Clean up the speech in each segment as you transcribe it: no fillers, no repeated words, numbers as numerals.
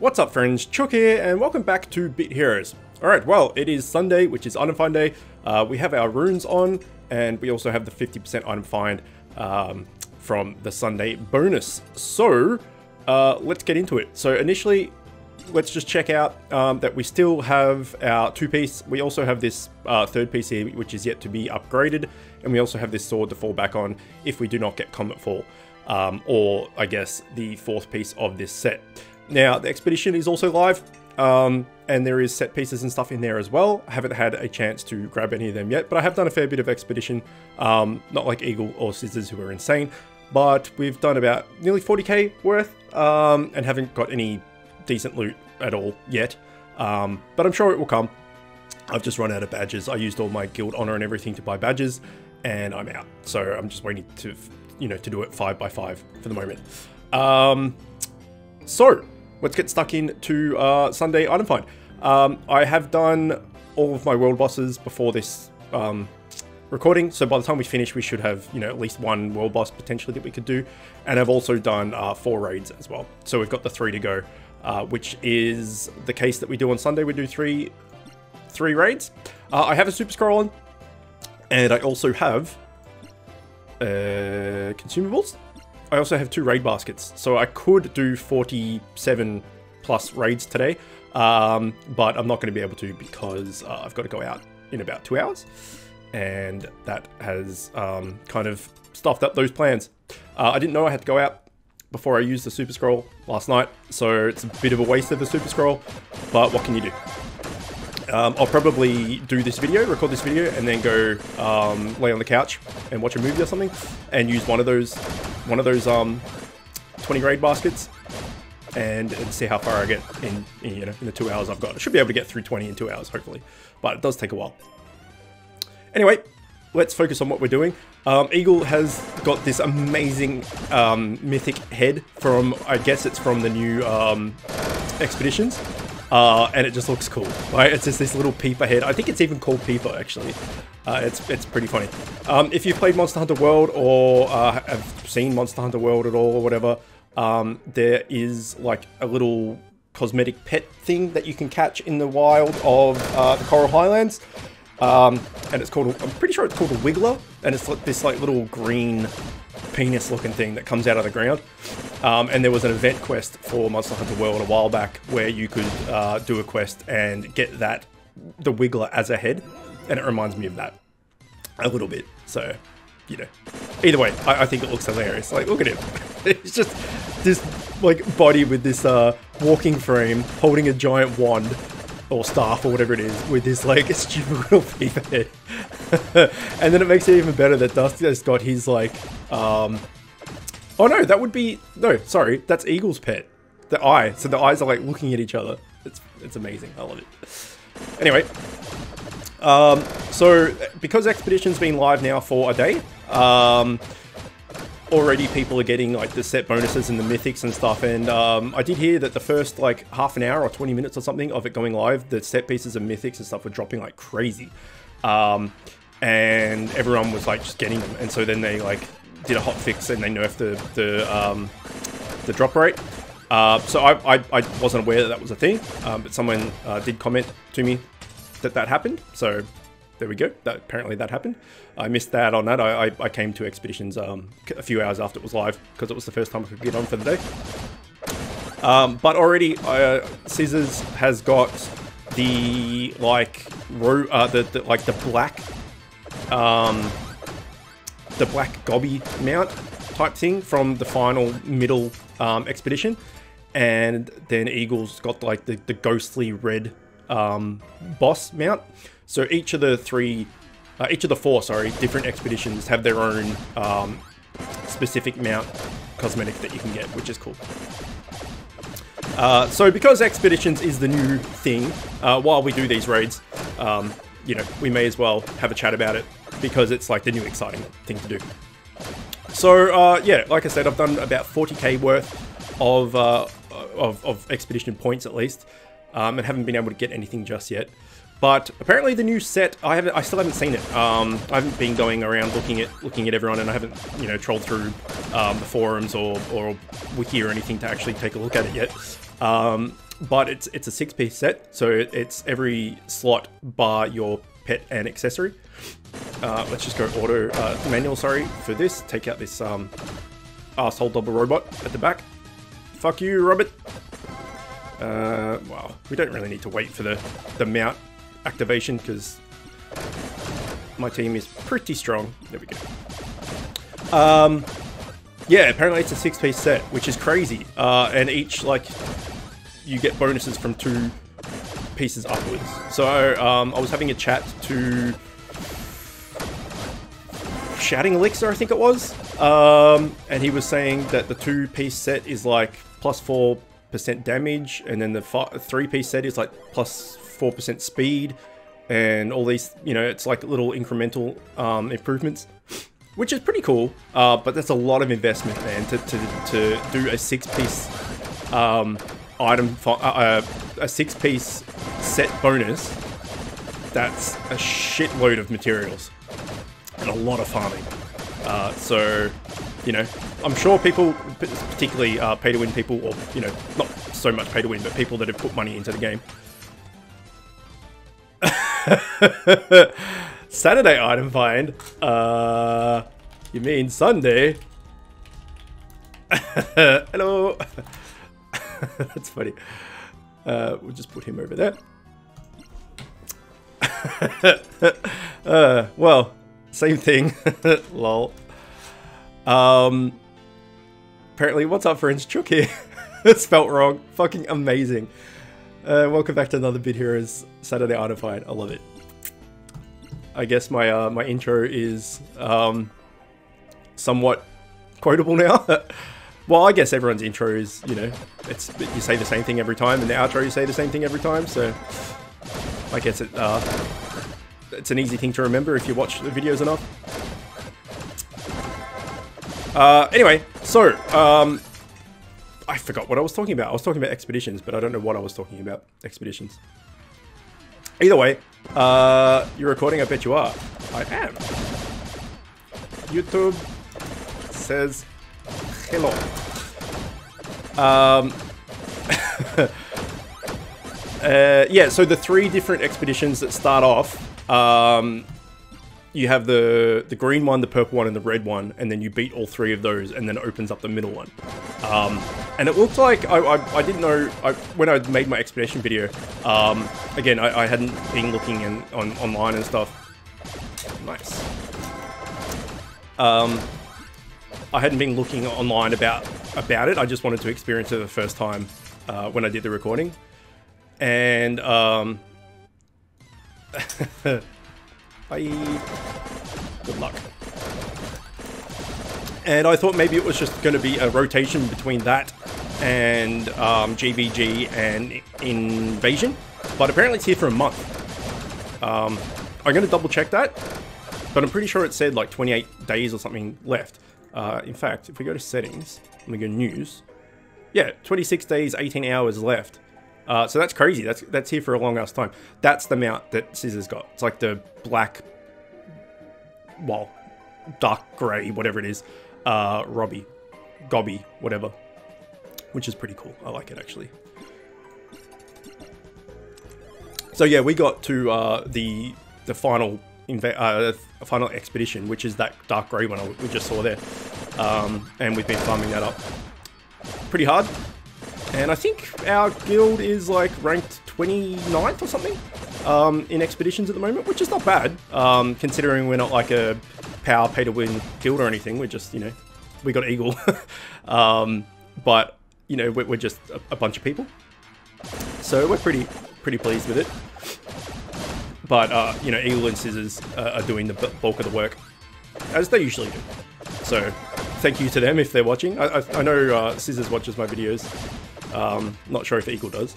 What's up friends, Chook here and welcome back to Bit Heroes. Alright, well it is Sunday, which is item find day. We have our runes on and we also have the 50% item find from the Sunday bonus. So let's get into it. So initially, let's just check out that we still have our 2-piece. We also have this 3rd piece here, which is yet to be upgraded. And we also have this sword to fall back on if we do not get Combat Fall. Or I guess the 4th piece of this set. Now, the expedition is also live, and there is set pieces and stuff in there as well. I haven't had a chance to grab any of them yet, but I have done a fair bit of expedition, not like Eagle or Scissors who are insane, but we've done about nearly 40k worth, and haven't got any decent loot at all yet, but I'm sure it will come. I've just run out of badges. I used all my guild honor and everything to buy badges, and I'm out. So I'm just waiting to, to do it 5x5 for the moment. So let's get stuck into Sunday item find. I have done all of my world bosses before this recording, so by the time we finish we should have at least one world boss potentially that we could do, and I've also done 4 raids as well, so we've got the 3 to go, which is the case that we do on Sunday. We do three raids. I have a super scroll on, and I also have consumables. I also have 2 raid baskets, so I could do 47 plus raids today, but I'm not going to be able to because I've got to go out in about 2 hours, and that has kind of stuffed up those plans. I didn't know I had to go out before I used the super scroll last night, so it's a bit of a waste of the super scroll, but what can you do? I'll probably do this video, record this video, and then go lay on the couch and watch a movie or something, and use one of those 20 raid baskets, and see how far I get in the 2 hours I've got. I should be able to get through 20 in 2 hours, hopefully, but it does take a while. Anyway, let's focus on what we're doing. Eagle has got this amazing Mythic Head from, I guess it's from the new expeditions. And it just looks cool, right? It's just this little peeper head. I think it's even called Peeper, actually. It's pretty funny. If you've played Monster Hunter World or have seen Monster Hunter World at all or whatever, there is like a little cosmetic pet thing that you can catch in the wild of the Coral Highlands. And it's called, I'm pretty sure it's called a Wiggler, and it's like this little green penis looking thing that comes out of the ground. And there was an event quest for Monster Hunter World a while back where you could do a quest and get the Wiggler as a head, and it reminds me of that a little bit. So, either way, I think it looks hilarious. Like, look at him. It's just this like body with this walking frame holding a giant wand or staff or whatever it is with this like stupid little peeper head. And then it makes it even better that Dusty has got his like oh no, that would be, no, sorry, that's Eagle's pet. The eye. So the eyes are like looking at each other. It's amazing. I love it. Anyway, so because Expedition's been live now for a day, already people are getting like the set bonuses and the mythics and stuff, and I did hear that the first like half an hour or 20 minutes or something of it going live, the set pieces and mythics and stuff were dropping like crazy, and everyone was like just getting them, and so then they like did a hot fix and they nerfed the drop rate. So I wasn't aware that was a thing, but someone did comment to me that happened, so there we go. Apparently that happened. I missed that on that. I came to Expeditions a few hours after it was live because it was the first time I could get on for the day. But already Scissors has got the like the black gobby mount type thing from the final middle expedition, and then Eagle's got like the ghostly red boss mount. So each of the 4 different expeditions have their own specific mount cosmetic that you can get, which is cool. So because Expeditions is the new thing, while we do these raids, we may as well have a chat about it because it's like the new exciting thing to do. So yeah, like I said, I've done about 40k worth of expedition points at least, and haven't been able to get anything just yet. But apparently the new set, I still haven't seen it. I haven't been going around looking at everyone, and I haven't trolled through the forums or wiki or anything to actually take a look at it yet. but it's a 6-piece set, so it's every slot bar your pet and accessory. Let's just go auto manual, sorry, for this. Take out this arsehole double robot at the back. Fuck you, Robert. Well, we don't really need to wait for the mount activation because my team is pretty strong. There we go. Yeah, apparently it's a 6-piece set, which is crazy. And each, like, you get bonuses from 2 pieces upwards. So I was having a chat to Shouting Elixir, I think it was, and he was saying that the 2-piece set is like plus 4% damage, and then the 3-piece set is like plus 4% speed, and all these, you know, it's like little incremental improvements, which is pretty cool. But that's a lot of investment, man, to do a 6-piece item, a 6-piece set bonus. That's a shitload of materials and a lot of farming. So, you know, I'm sure people, particularly pay-to-win people, or, you know, not so much pay-to-win, but people that have put money into the game. Saturday item find? You mean Sunday? Hello! That's funny. We'll just put him over there. Well, same thing. Lol. Apparently, what's up, friends? Chook here. It's spelt wrong. Fucking amazing. Welcome back to another Bit Heroes Saturday Item Find. I love it. I guess my my intro is somewhat quotable now. Well, I guess everyone's intro is, you know, it's you say the same thing every time, and the outro you say the same thing every time. So I guess it's an easy thing to remember if you watch the videos enough. Anyway, so I forgot what I was talking about. I was talking about expeditions, but I don't know what I was talking about. Expeditions. Either way, you're recording. I bet you are. I am. YouTube says hello. Yeah, so the 3 different expeditions that start off, you have the green one, the purple one, and the red one, and then you beat all 3 of those, and then it opens up the middle one. And it looked like, I didn't know, when I made my expedition video, again, I hadn't been looking online and stuff. Nice. I hadn't been looking online about it. I just wanted to experience it the first time when I did the recording. And bye. Good luck. And I thought maybe it was just going to be a rotation between that and GVG and Invasion, but apparently it's here for a month. I'm going to double check that, but I'm pretty sure it said like 28 days or something left. In fact, if we go to settings and we go news, yeah, 26 days, 18 hours left. So that's crazy. That's here for a long ass time. That's the mount that Scissors got. It's like the black, well, dark grey, whatever it is, Gobby, whatever, which is pretty cool. I like it actually. So yeah, we got to the final final expedition, which is that dark grey one we just saw there, and we've been farming that up pretty hard. And I think our guild is like ranked 29th or something in expeditions at the moment, which is not bad, considering we're not like a power pay-to-win guild or anything. We're just, you know, we got Eagle, but you know, we're just a bunch of people, so we're pretty pleased with it. But you know, Eagle and Scissors are doing the bulk of the work, as they usually do. So thank you to them if they're watching. I know Scissors watches my videos. Not sure if Eagle does.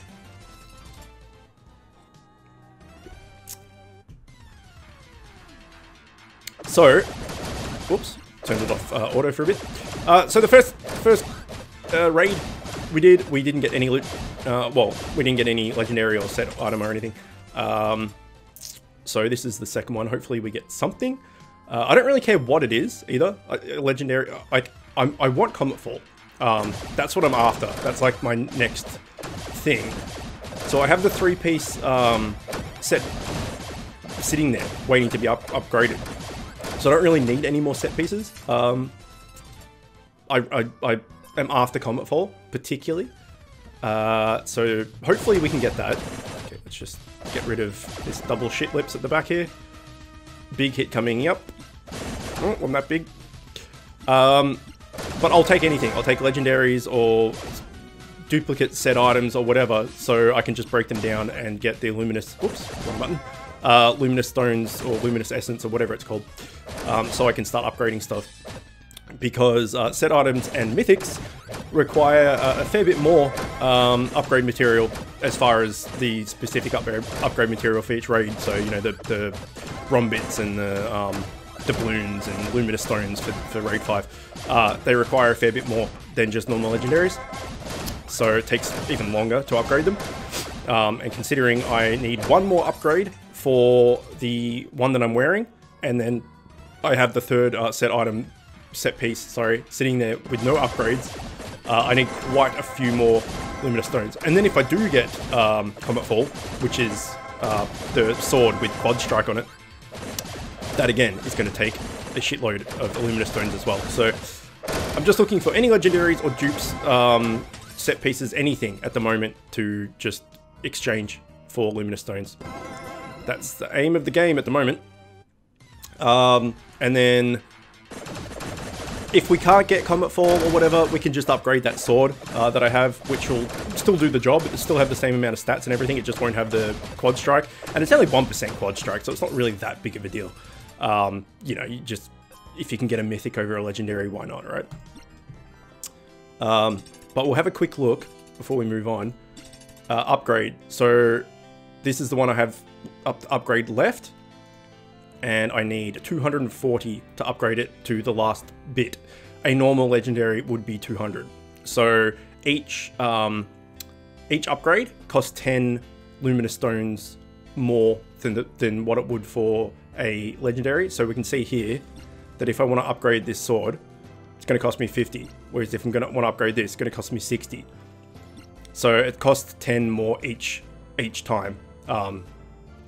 So, whoops, turned it off auto for a bit. So the first raid we didn't get any loot. Well, we didn't get any legendary or set item or anything. So this is the second one. Hopefully we get something. I don't really care what it is either. Legendary, I want Comet Fall. That's what I'm after. That's like my next thing. So I have the 3-piece set sitting there, waiting to be upgraded. So I don't really need any more set pieces. I am after Cometfall, particularly. So hopefully we can get that. Okay, let's just get rid of this double shit lips at the back here. Big hit coming up. Oh, wasn't that big. But I'll take anything. I'll take legendaries or duplicate set items or whatever, so I can just break them down and get the luminous, oops, wrong button, luminous stones or luminous essence or whatever it's called, so I can start upgrading stuff. Because set items and mythics require a fair bit more upgrade material as far as the specific upgrade material for each raid. So, you know, the rhombits and the doubloons and luminous stones for raid 5. They require a fair bit more than just normal legendaries. So it takes even longer to upgrade them. And considering I need one more upgrade for the one that I'm wearing, and then I have the third set piece, sitting there with no upgrades, I need quite a few more luminous stones. And then if I do get Cometfall, which is the sword with quad strike on it, that again is going to take a shitload of luminous stones as well. So I'm just looking for any legendaries or dupes, set pieces, anything at the moment to just exchange for luminous stones. That's the aim of the game at the moment. And then if we can't get Cometfall or whatever, we can just upgrade that sword that I have, which will still do the job. It'll still have the same amount of stats and everything. It just won't have the quad strike. And it's only 1% quad strike, so it's not really that big of a deal. You know, if you can get a mythic over a legendary, why not, right? But we'll have a quick look before we move on. Upgrade. So this is the one I have upgrade left. And I need 240 to upgrade it to the last bit. A normal legendary would be 200. So each upgrade costs 10 luminous stones more than what it would for a legendary. So we can see here that if I want to upgrade this sword, it's going to cost me 50. Whereas if I'm going to want to upgrade this, it's going to cost me 60. So it costs 10 more each time.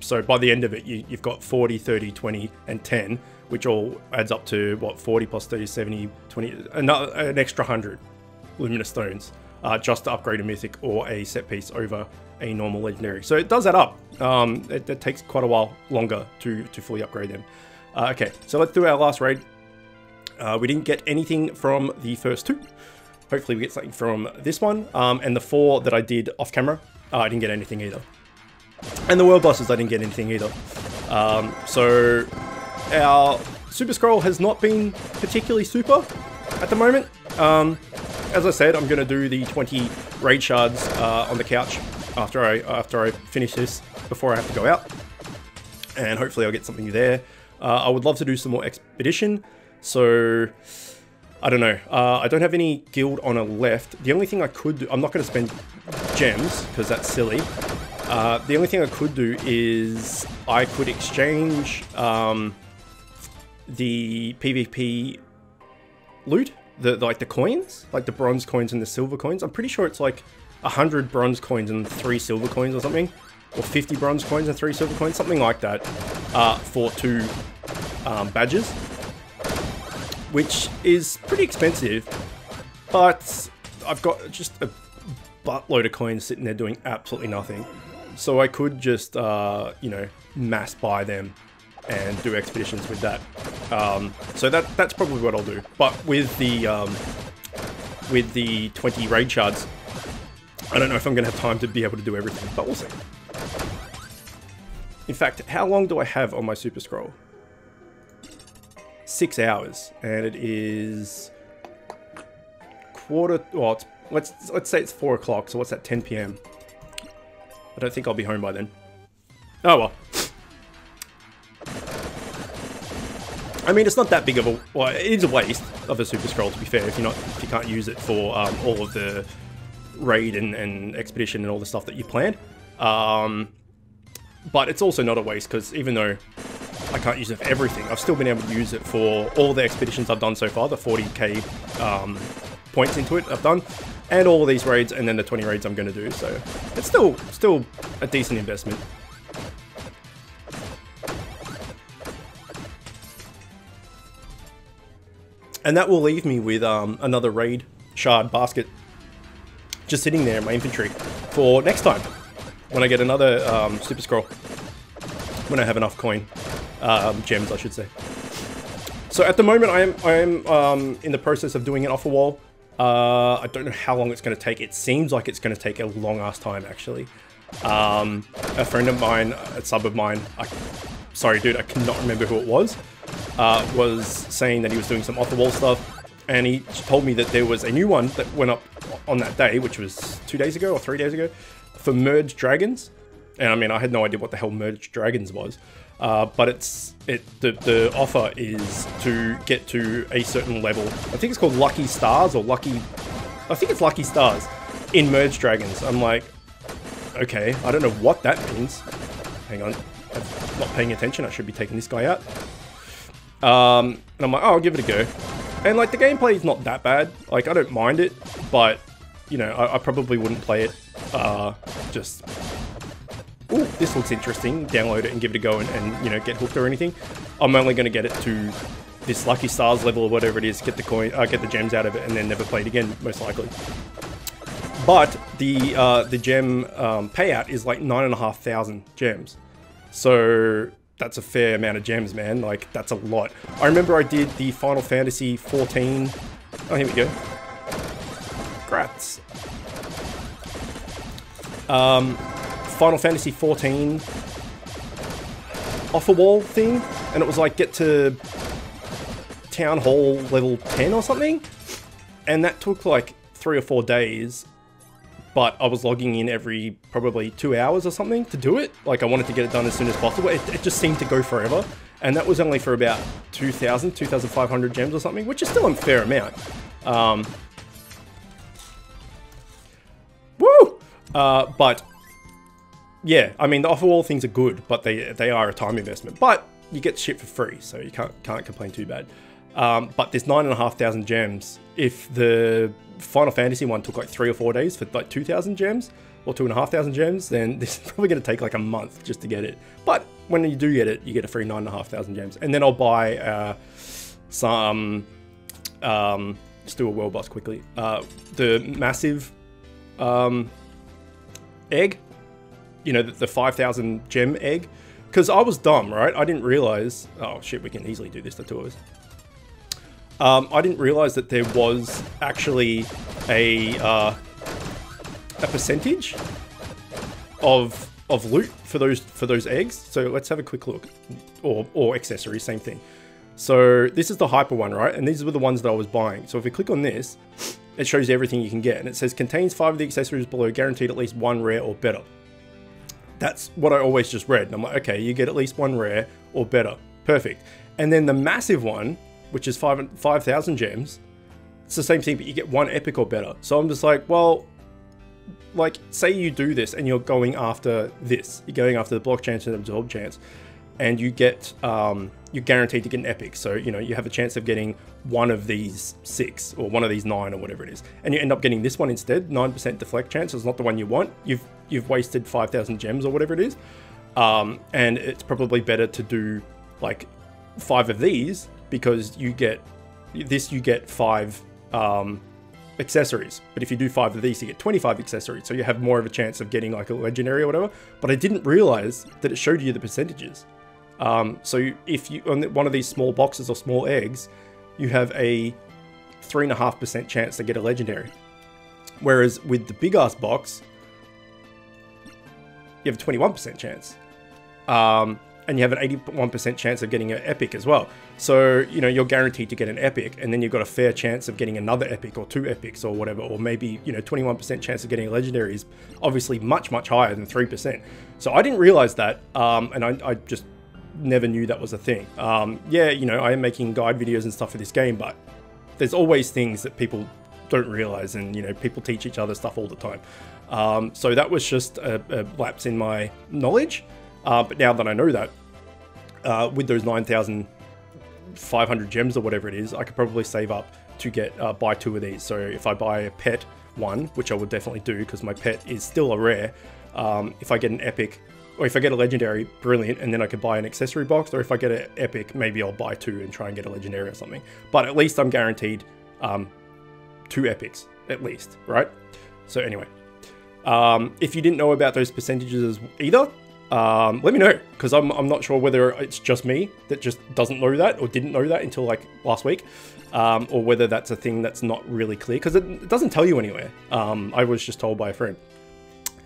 So by the end of it, you've got 40, 30, 20, and 10, which all adds up to, what, 40 plus 30, 70, 20, an extra 100 luminous stones, just to upgrade a mythic or a set piece over a normal legendary. So it does add up. It takes quite a while longer to fully upgrade them. Okay, so let's do our last raid. We didn't get anything from the first two. Hopefully we get something from this one. And the 4 that I did off camera, I didn't get anything either. And the world bosses, I didn't get anything either. So our super scroll has not been particularly super at the moment. As I said, I'm going to do the 20 raid shards on the couch after I finish this, before I have to go out. And hopefully I'll get something there. I would love to do some more expedition. So I don't know. I don't have any guild honor left. The only thing I could do, I'm not going to spend gems because that's silly. The only thing I could do is I could exchange the PvP loot, like the coins, like the bronze coins and the silver coins. I'm pretty sure it's like 100 bronze coins and 3 silver coins or something, or 50 bronze coins and 3 silver coins, something like that, for 2 badges, which is pretty expensive. But I've got just a buttload of coins sitting there doing absolutely nothing. So I could just, you know, mass buy them and do expeditions with that. So that's probably what I'll do. But with the 20 raid shards, I don't know if I'm going to have time to be able to do everything, but we'll see. In fact, how long do I have on my super scroll? 6 hours, and it is well, let's say it's 4 o'clock, so what's that, 10 PM? I don't think I'll be home by then. Oh well. I mean, it's not that big of a, well, it is a waste of a super scroll, to be fair, if you can't use it for all of the raid and expedition and all the stuff that you planned. But it's also not a waste, because even though I can't use it for everything, I've still been able to use it for all the expeditions I've done so far, the 40k points into it I've done, and all of these raids, and then the 20 raids I'm going to do. So it's still a decent investment. And that will leave me with another raid shard basket just sitting there in my inventory for next time when I get another super scroll, when I have enough coin gems, I should say. So at the moment I am in the process of doing an offer wall. I don't know how long it's going to take. It seems like it's going to take a long ass time, actually. A friend of mine, a sub of mine, sorry dude, I cannot remember who it was saying that he was doing some offer wall stuff, and he told me that there was a new one that went up on that day, which was 2 days ago or 3 days ago, for merged dragons. And I mean, I had no idea what the hell merged dragons was, but the offer is to get to a certain level. I think it's called Lucky Stars, or I think it's Lucky Stars in merged dragons. I'm like, okay, I don't know what that means. Hang on, I'm not paying attention. I should be taking this guy out. And I'm like, oh, I'll give it a go. And like, the gameplay is not that bad. Like, I don't mind it, but you know, I probably wouldn't play it. Just, ooh, this looks interesting. Download it and give it a go, and you know, get hooked or anything. I'm only going to get it to this Lucky Stars level or whatever it is, get the coin, get the gems out of it, and then never play it again, most likely. But the gem payout is like 9,500 gems. So that's a fair amount of gems, man. Like, that's a lot. I remember I did the Final Fantasy 14. Oh, here we go. Grats. Final Fantasy 14 offer wall thing, and it was like, get to Town Hall level 10 or something, and that took like 3 or 4 days. But I was logging in every probably 2 hours or something to do it. Like, I wanted to get it done as soon as possible. It just seemed to go forever. And that was only for about 2,500 gems or something, which is still a fair amount. Woo! But yeah, I mean, the offer wall things are good, but they are a time investment. But you get shit for free, so you can't complain too bad. But there's 9,500 gems. If the Final Fantasy one took like 3 or 4 days for like 2,000 gems or 2,500 gems, then this is probably going to take like a month just to get it. But when you do get it, you get a free 9,500 gems. And then I'll buy some, let's do a world boss quickly. The massive egg, you know, the 5,000 gem egg. Because I was dumb, right? I didn't realize, oh shit, we can easily do this, the two of us. I didn't realize that there was actually a percentage of loot for those eggs. So let's have a quick look, or accessories, same thing. So this is the hyper one, right? And these were the ones that I was buying. So if we click on this, it shows you everything you can get, and it says contains 5 of the accessories below, guaranteed at least 1 rare or better. That's what I always just read, and I'm like, okay, you get at least 1 rare or better, perfect. And then the massive one, which is 5,000 gems, it's the same thing, but you get 1 epic or better. So I'm just like, well, like, say you do this and you're going after this, you're going after the block chance and absorb chance, and you get, you're guaranteed to get an epic. So, you know, you have a chance of getting 1 of these 6 or 1 of these 9 or whatever it is, and you end up getting this one instead. 9% deflect chance is not the one you want. You've wasted 5,000 gems or whatever it is, and it's probably better to do like 5 of these, because you get this, you get 5 accessories. But if you do 5 of these, you get 25 accessories, so you have more of a chance of getting like a legendary or whatever. But I didn't realize that it showed you the percentages. So if you, on one of these small boxes or small eggs, you have a 3.5% chance to get a legendary. Whereas with the big ass box, you have a 21% chance. And you have an 81% chance of getting an epic as well. So, you know, you're guaranteed to get an epic, and then you've got a fair chance of getting another epic or 2 epics or whatever, or maybe, you know, 21% chance of getting a legendary is obviously much higher than 3%. So I didn't realize that, and I just never knew that was a thing. Yeah, you know, I am making guide videos and stuff for this game, but there's always things that people don't realize, and, you know, people teach each other stuff all the time. So that was just a lapse in my knowledge. But now that I know that, with those 9,500 gems or whatever it is, I could probably save up to get buy 2 of these. So if I buy a pet 1, which I would definitely do because my pet is still a rare, if I get an epic, or if I get a legendary, brilliant, and then I could buy an accessory box, or if I get an epic, maybe I'll buy 2 and try and get a legendary or something. But at least I'm guaranteed 2 epics, at least, right? So anyway, if you didn't know about those percentages either, let me know, because I'm not sure whether it's just me that just doesn't know that, or didn't know that until like last week, or whether that's a thing that's not really clear, because it doesn't tell you anywhere. I was just told by a friend.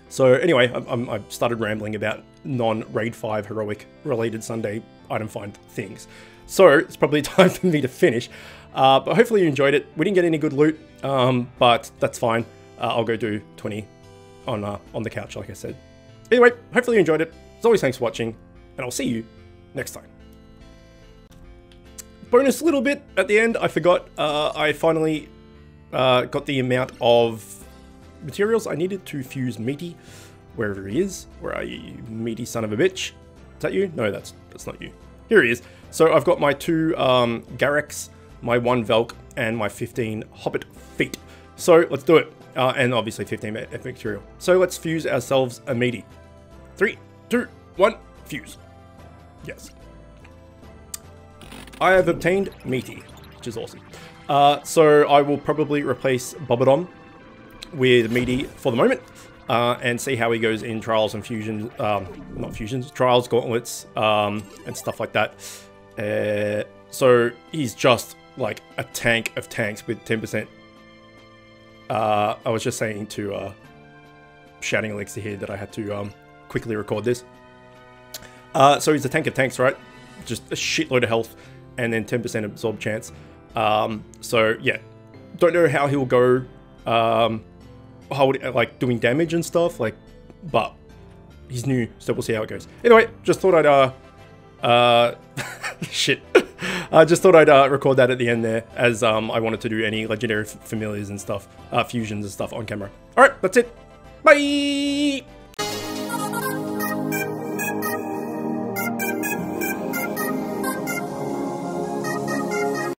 So anyway, I started rambling about non-Raid 5 heroic related Sunday item find things. So it's probably time for me to finish, but hopefully you enjoyed it. We didn't get any good loot, but that's fine. I'll go do 20 on the couch, like I said. Anyway, hopefully you enjoyed it. As always, thanks for watching, and I'll see you next time. Bonus little bit at the end, I forgot, I finally got the amount of materials I needed to fuse Meaty, wherever he is. Where are you, Meaty son of a bitch? Is that you? No, that's not you. Here he is. So I've got my 2 Garrix, my 1 Velk, and my 15 Hobbit feet. So let's do it. And obviously 15 epic material. So let's fuse ourselves a Meaty. 3, 2, 1, fuse. Yes. I have obtained Meaty, which is awesome. So I will probably replace Bobodom with Meaty for the moment, and see how he goes in trials and fusions, not fusions, trials, gauntlets, and stuff like that. So he's just like a tank of tanks with 10%. I was just saying to Shouting Elixir here that I had to quickly record this. So he's a tank of tanks, right? Just a shitload of health, and then 10% absorb chance. So yeah, don't know how he'll go, like doing damage and stuff, like, but he's new, so we'll see how it goes. Anyway, just thought I'd shit. I just thought I'd record that at the end there, as I wanted to do any legendary familiars and stuff, fusions and stuff on camera. All right, that's it. Bye.